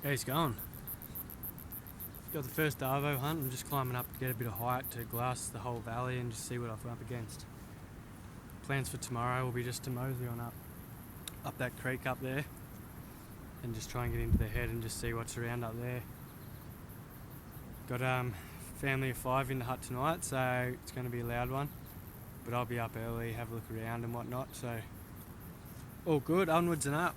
Yeah, he's going. Got the first Arvo hunt. I'm just climbing up to get a bit of height to glass the whole valley and just see what I'm up against. Plans for tomorrow will be just to mosey on up that creek up there and just try and get into the head and just see what's around up there. Got family of 5 in the hut tonight, so it's going to be a loud one, but I'll be up early, have a look around and whatnot, so all good, onwards and up.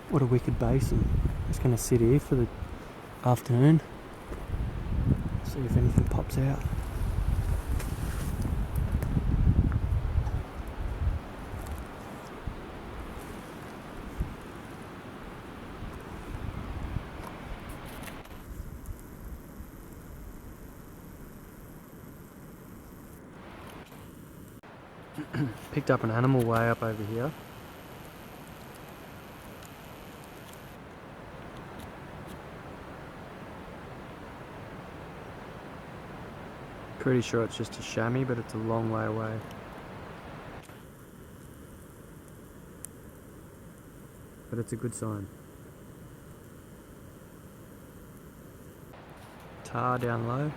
What a wicked basin. Just going to sit here for the afternoon, see if anything pops out. Picked up an animal way up over here. Pretty sure it's just a chamois, but it's a long way away. But it's a good sign. Tar down low.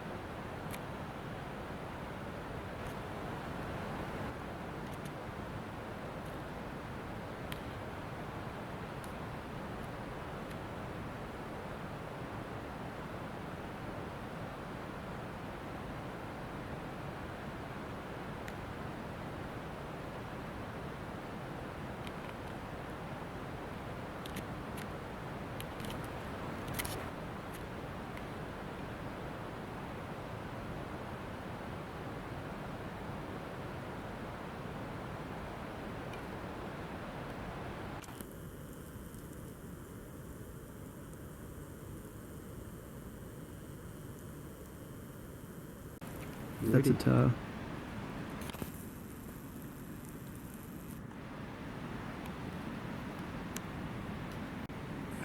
That's a tar.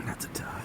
That's a tar.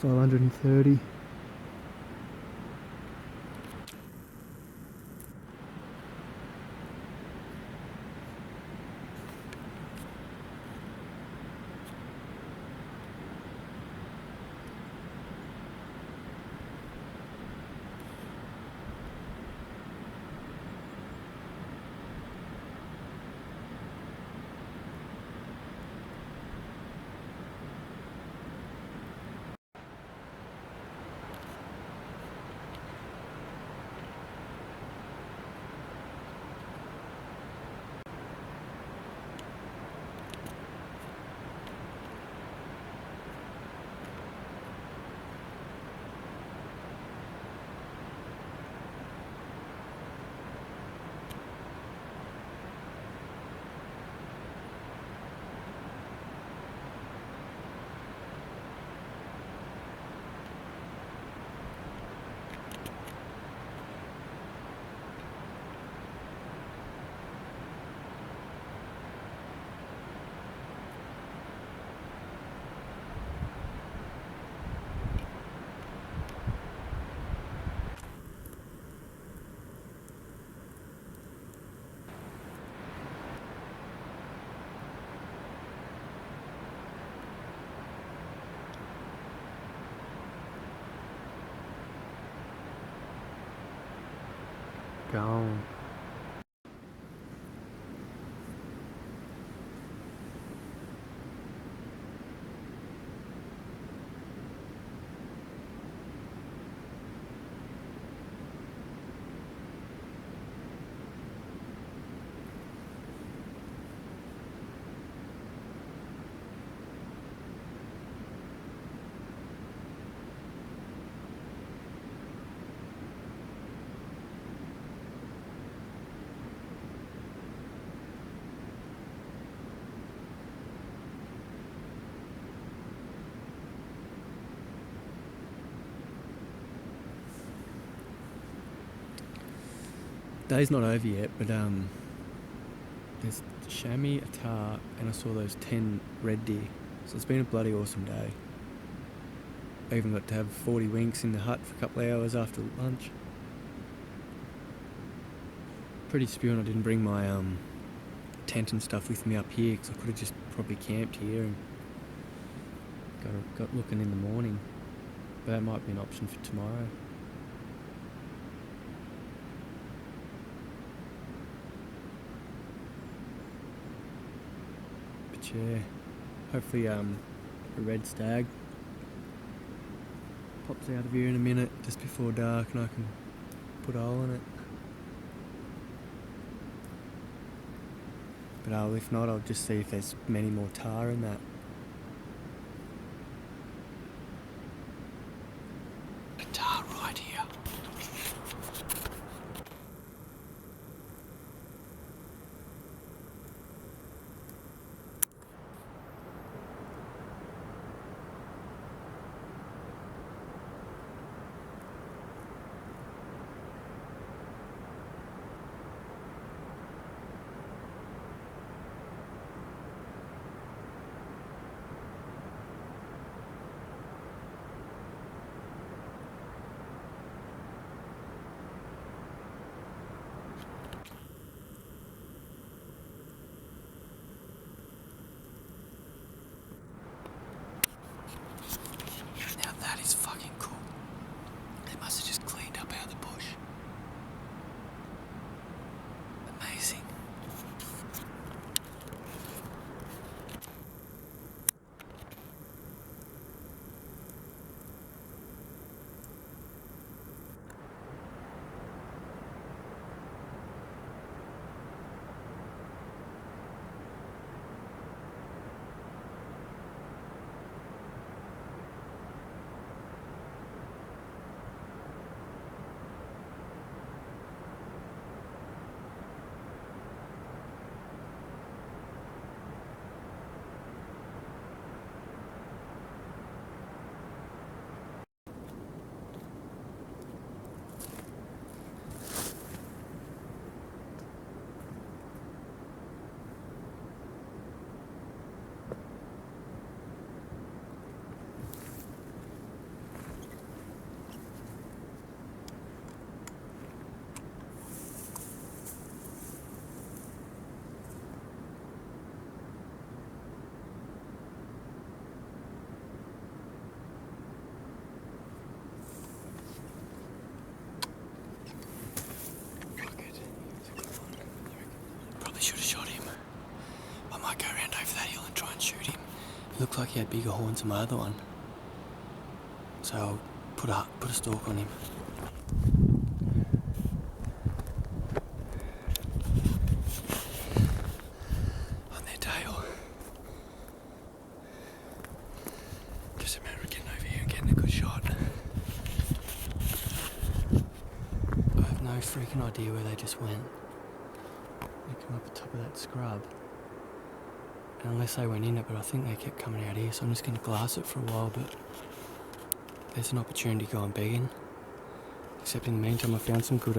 $530. Gone. Day's not over yet, but there's chamois, a tar, and I saw those 10 red deer. So it's been a bloody awesome day. I even got to have 40 winks in the hut for a couple of hours after lunch. Pretty spewing I didn't bring my tent and stuff with me up here, because I could have just probably camped here and got looking in the morning. But that might be an option for tomorrow. But yeah, hopefully a red stag pops out of here in a minute just before dark and I can put a hole in it. But if not, I'll just see if there's many more tar in that. A tar right here. That is fucking cool. They must have just cleaned up out of the bush. Amazing. Should have shot him. I might go around over that hill and try and shoot him. It looked like he had bigger horns than my other one. So I'll put a stalk on him. On their tail. Just a matter of getting over here and getting a good shot. I have no freaking idea where they just went. They come up the top of that scrub, and unless they went in it, but I think they kept coming out here, so I'm just going to glass it for a while. But there's an opportunity to go on begging, except in the meantime I found some good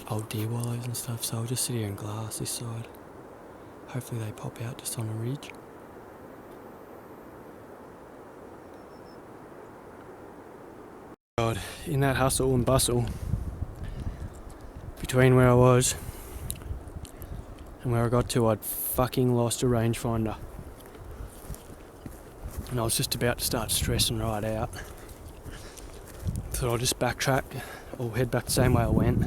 old deer wallows and stuff, so I'll just sit here and glass this side. Hopefully they pop out just on a ridge. God, in that hustle and bustle between where I was and where I got to, I'd fucking lost a rangefinder. And I was just about to start stressing right out. Thought I'll just backtrack or head back the same way I went.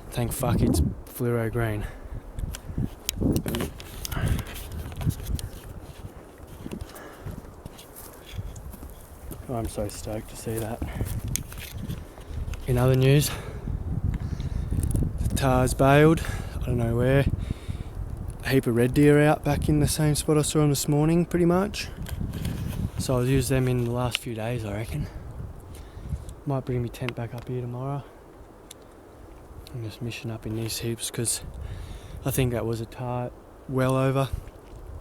Thank fuck it's fluoro green. I'm so stoked to see that. In other news, the tar's bailed, I don't know where. A heap of red deer out back in the same spot I saw them this morning, pretty much. So I'll use them in the last few days, I reckon. Might bring my tent back up here tomorrow. I'm just mission up in these heaps because I think that was a tar well over.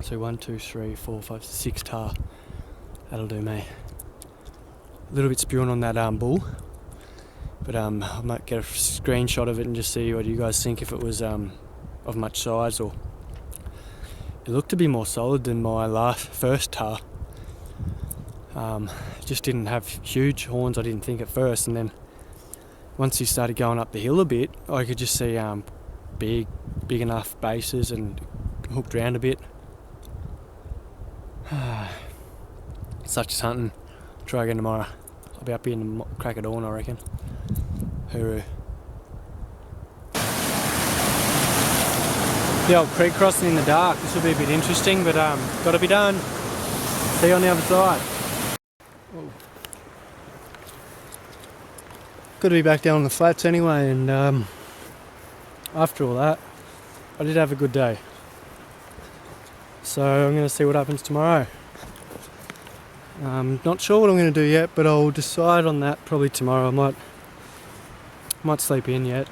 So 1, 2, 3, 4, 5, 6 tar. That'll do me. A little bit spewing on that bull, But I might get a screenshot of it and just see what you guys think, if it was of much size, or it looked to be more solid than my first tar. Just didn't have huge horns, I didn't think at first, and then once he started going up the hill a bit, I could just see big enough bases and hooked round a bit. Such as hunting. Try again tomorrow. I'll be up here in the crack of dawn, I reckon. Hooroo. The old creek crossing in the dark. This will be a bit interesting, but got to be done. See you on the other side. Whoa. Got to be back down on the flats anyway, and after all that, I did have a good day. So I'm going to see what happens tomorrow. Not sure what I'm going to do yet, but I'll decide on that probably tomorrow. I might sleep in yet,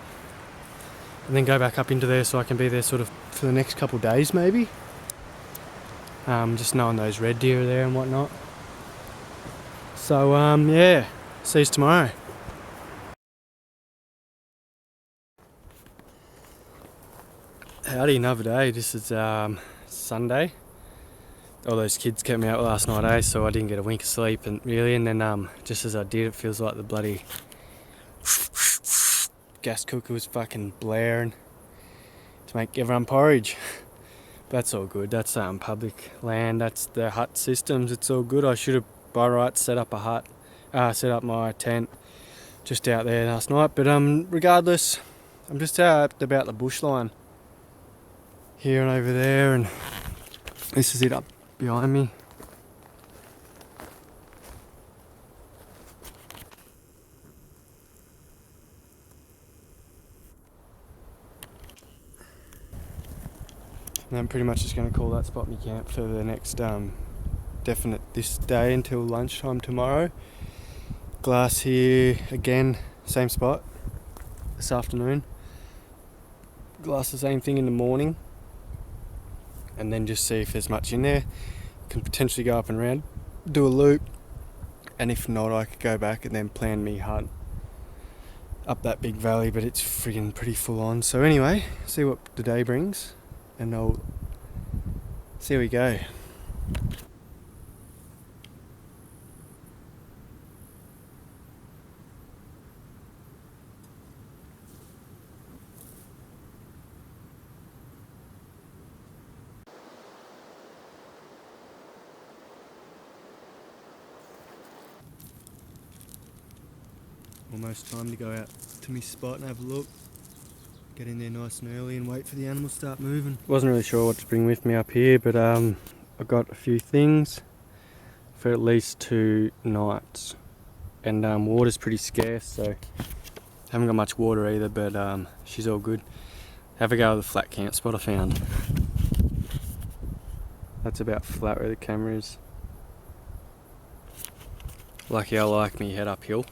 and then go back up into there so I can be there sort of for the next couple of days maybe. Just knowing those red deer are there and whatnot. So yeah, see you tomorrow. Howdy, another day. This is Sunday. All those kids kept me out last night, so I didn't get a wink of sleep, and then just as I did, it feels like the bloody gas cooker was fucking blaring to make everyone porridge. That's all good. That's public land. That's the hut systems. It's all good. I should have by right set up a hut, set up my tent just out there last night. But regardless, I'm just out about the bush line here and over there, and this is it up behind me. And I'm pretty much just going to call that spot my camp for the next definite this day until lunchtime tomorrow. Glass here again, same spot this afternoon. Glass the same thing in the morning, and then just see if there's much in there. Can potentially go up and around, do a loop, and if not, I could go back and then plan me hunt up that big valley, but it's friggin' pretty full on. So anyway, see what the day brings, and I'll see how we go. Almost time to go out to my spot and have a look. Get in there nice and early and wait for the animals to start moving. Wasn't really sure what to bring with me up here, but I got a few things for at least 2 nights. And water's pretty scarce, so haven't got much water either, but she's all good. Have a go at the flat camp spot I found. That's about flat where the camera is. Lucky I like me head uphill.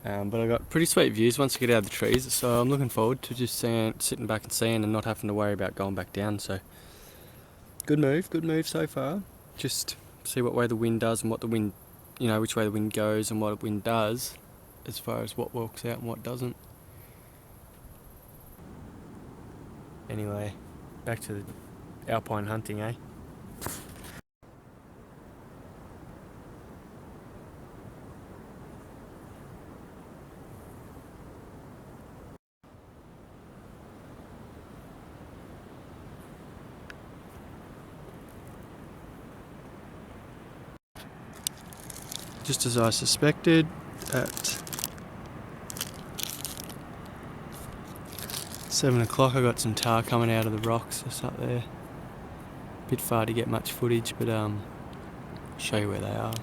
But I got pretty sweet views once I get out of the trees, so I'm looking forward to just sitting back and seeing and not having to worry about going back down. So good move so far. Just see what way the wind does and what the wind, which way the wind goes and what the wind does as far as what works out and what doesn't. Anyway, back to the alpine hunting, eh? Just as I suspected, at 7 o'clock I got some tar coming out of the rocks just up there. Bit far to get much footage, but show you where they are.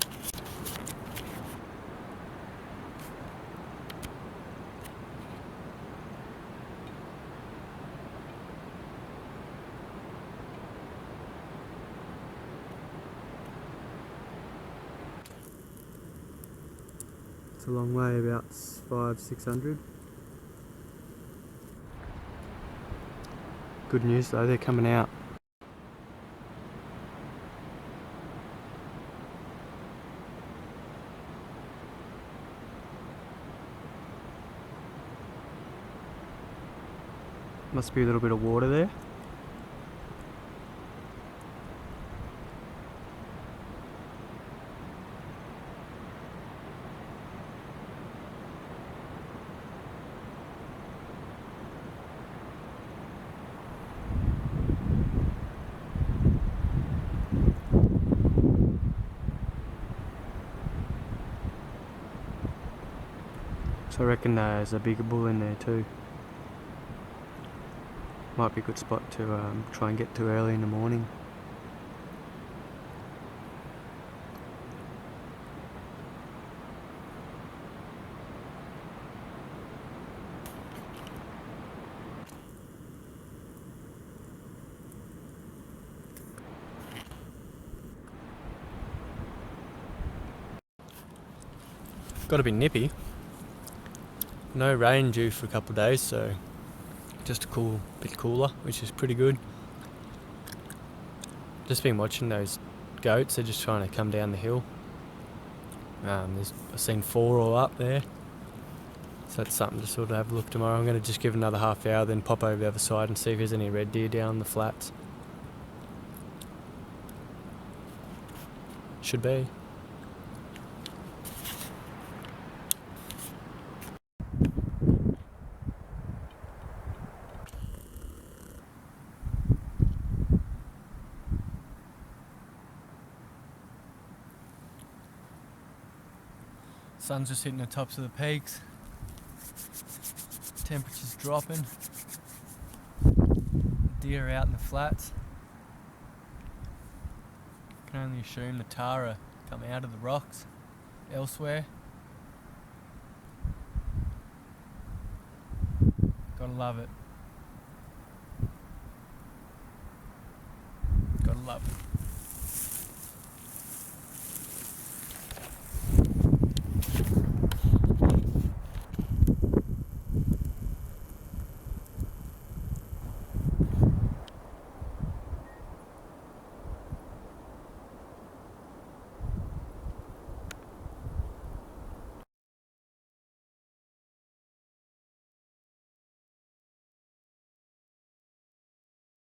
It's a long way, about 500-600. Good news though, they're coming out. Must be a little bit of water there. So I reckon there's a bigger bull in there too. Might be a good spot to try and get to early in the morning. Got to be nippy. No rain due for a couple of days, so just a bit cooler, which is pretty good. Just been watching those goats. They're just trying to come down the hill. I've seen 4 all up there, so that's something to sort of have a look tomorrow. I'm going to just give another half hour, then pop over the other side and see if there's any red deer down the flats. Should be. Sun's just hitting the tops of the peaks. Temperature's dropping. Deer are out in the flats. Can only assume the tara come out of the rocks elsewhere. Gotta love it. Gotta love it.